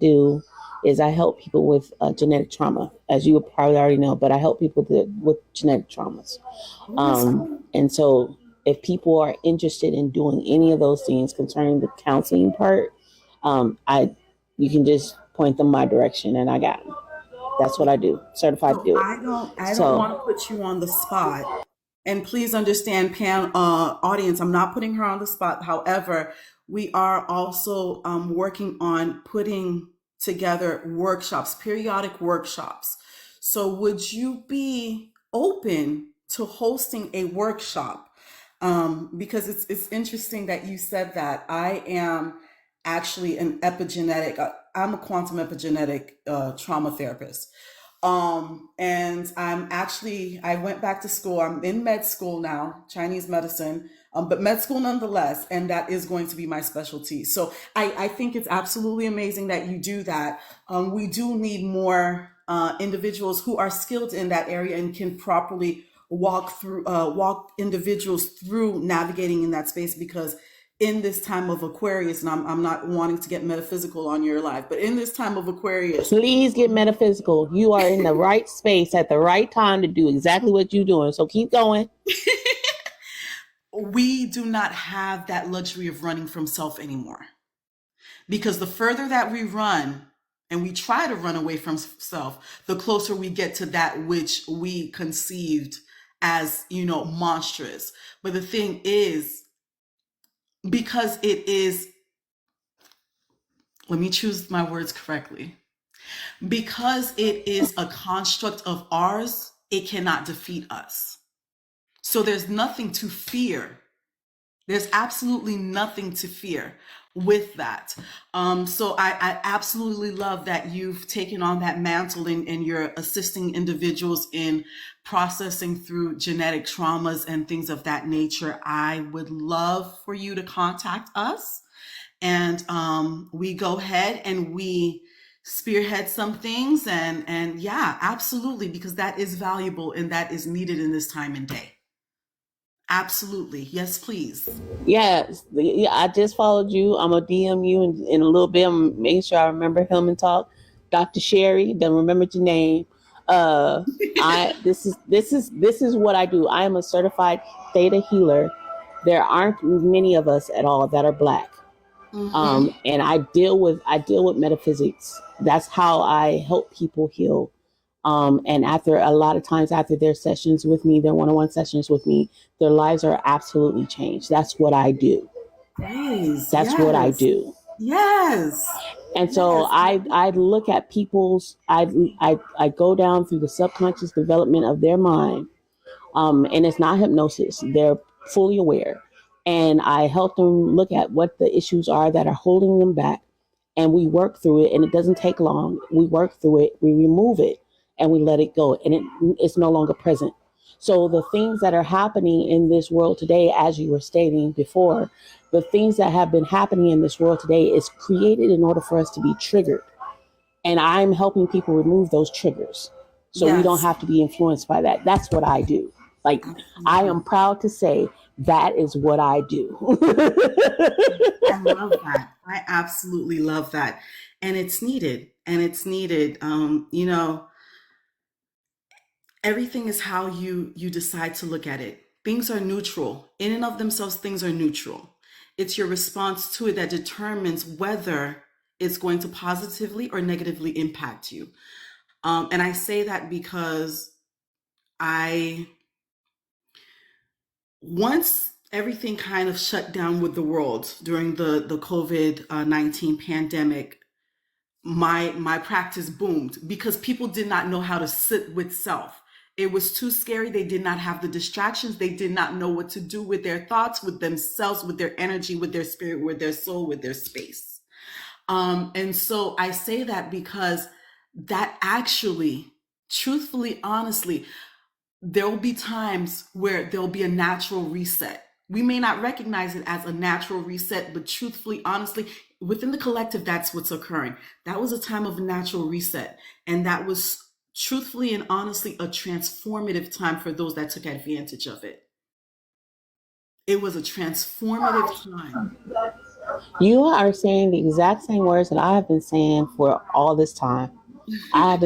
do is I help people with genetic trauma, as you probably already know, but I help people with genetic traumas. Oh, that's And so if people are interested in doing any of those things concerning the counseling part, I you can just point them my direction and I got them. That's what I do. Certified to so do it. I don't want to So put you on the spot. And please understand, audience, I'm not putting her on the spot. However, we are also working on putting together workshops, periodic workshops. So, would you be open to hosting a workshop? Because it's interesting that you said that. I am actually I'm a quantum epigenetic trauma therapist. And I went back to school. I'm in med school now, Chinese medicine, but med school nonetheless, and that is going to be my specialty. So I think it's absolutely amazing that you do that. We do need more individuals who are skilled in that area and can properly walk individuals through navigating in that space, because in this time of Aquarius, and I'm not wanting to get metaphysical on your life, but in this time of Aquarius, please get metaphysical. You are in the right space at the right time to do exactly what you're doing. So keep going. we do not have that luxury of running from self anymore. Because the further that we run and we try to run away from self, the closer we get to that which we conceived as, monstrous. But the thing is, because it is, let me choose my words correctly, because it is a construct of ours, it cannot defeat us. So there's nothing to fear. There's absolutely nothing to fear with that. So I absolutely love that you've taken on that mantle and you're assisting individuals in processing through genetic traumas and things of that nature. I would love for you to contact us, and we go ahead and we spearhead some things, and yeah, absolutely, because that is valuable and that is needed in this time and day. Absolutely. Yes, please. Yes, yeah, I just followed you. I'm gonna DM you in a little bit. I'm making sure I remember HillmanTok. Dr. Sherry, don't remember your name. Uh, I this is what I do. I am a certified Theta healer. There aren't many of us at all that are black. Mm-hmm. And I deal with metaphysics. That's how I help people heal. And after a lot of times after their sessions with me, their one-on-one sessions with me, their lives are absolutely changed. That's what I do. Praise. That's what I Yes. do. Yes. And so Yes. I look at people's I go down through the subconscious development of their mind. And it's not hypnosis. They're fully aware. And I help them look at what the issues are that are holding them back. And we work through it, and it doesn't take long. We work through it, we remove it, and we let it go. And it's no longer present. So the things that are happening in this world today, as you were stating before, the things that have been happening in this world today is created in order for us to be triggered. And I'm helping people remove those triggers so we don't Yes. have to be influenced by that. That's what I do. Like, I Absolutely. am proud to say that is what I do. I love that. I absolutely love that. And it's needed. And it's needed. Everything is how you decide to look at it. Things are neutral. In and of themselves, things are neutral. It's your response to it that determines whether it's going to positively or negatively impact you. And I say that because I once everything kind of shut down with the world during the COVID-19 pandemic, my practice boomed because people did not know how to sit with self. It was too scary. They did not have the distractions. They did not know what to do with their thoughts, with themselves, with their energy, with their spirit, with their soul, with their space. And so I say that because that actually, truthfully, honestly, there will be times where there'll be a natural reset. We may not recognize it as a natural reset, but truthfully, honestly, within the collective, that's what's occurring. That was a time of natural reset. And that was truthfully and honestly a transformative time for those that took advantage of it. It was a transformative time. You are saying the exact same words that I have been saying for all this time. I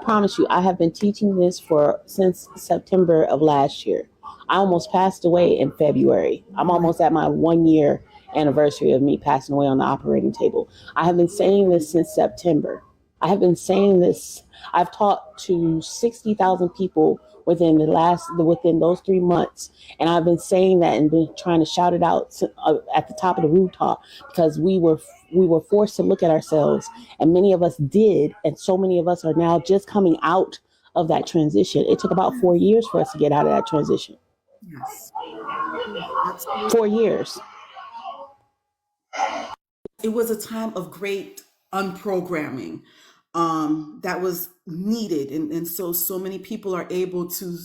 promise you, I have been teaching this for since September of last year. I almost passed away in February. I'm My, almost at my 1 year anniversary of me passing away on the operating table. I have been saying this since September. I have been saying this. I've talked to 60,000 people within those 3 months, and I've been saying that and been trying to shout it out at the top of the rooftop because we were forced to look at ourselves, and many of us did, and so many of us are now just coming out of that transition. It took about 4 years for us to get out of that transition. yes, yes, absolutely. 4 years. It was a time of great unprogramming that was needed, and so many people are able to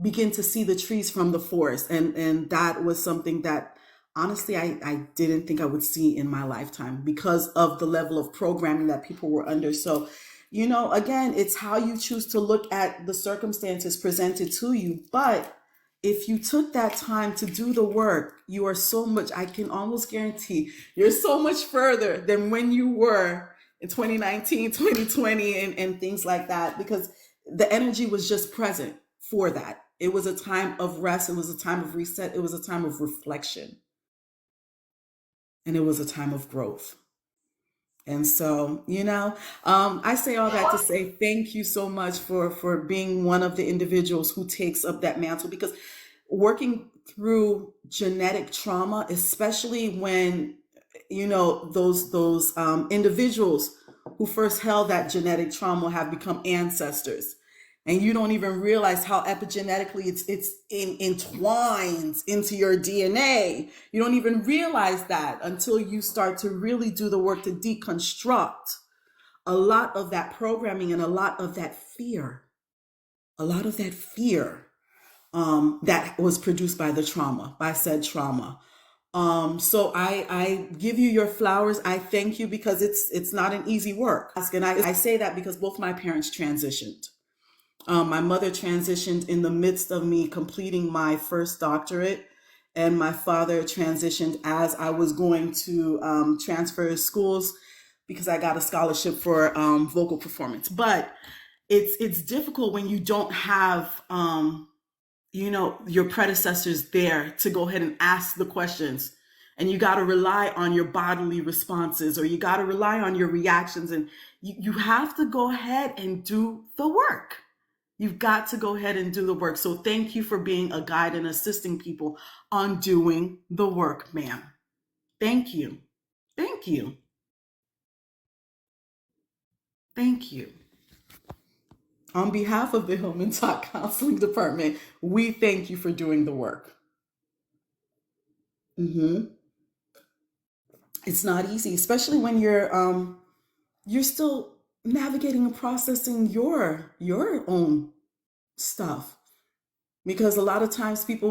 begin to see the trees from the forest, and that was something that honestly I didn't think I would see in my lifetime because of the level of programming that people were under. So, again, it's how you choose to look at the circumstances presented to you. But if you took that time to do the work, you are so much, I can almost guarantee you're so much further than when you were in 2019, 2020, and things like that, because the energy was just present for that. It was a time of rest. It was a time of reset. It was a time of reflection, and it was a time of growth. And so, I say all that to say thank you so much for being one of the individuals who takes up that mantle, because working through genetic trauma, especially when those individuals who first held that genetic trauma have become ancestors, and you don't even realize how epigenetically it's entwines into your DNA. You don't even realize that until you start to really do the work to deconstruct a lot of that programming and a lot of that fear, that was produced by the trauma, by said trauma. So I give you your flowers. I thank you, because it's not an easy work. And I say that because both my parents transitioned. My mother transitioned in the midst of me completing my first doctorate, and my father transitioned as I was going to transfer schools because I got a scholarship for vocal performance. But it's difficult when you don't have your predecessors there to go ahead and ask the questions, and you got to rely on your bodily responses, or you got to rely on your reactions, and you have to go ahead and do the work. You've got to go ahead and do the work. So thank you for being a guide and assisting people on doing the work, ma'am. Thank you. Thank you. Thank you. On behalf of the HillmanTok Counseling Department, we thank you for doing the work. It's not easy, especially when you're still navigating and processing your own stuff, because a lot of times people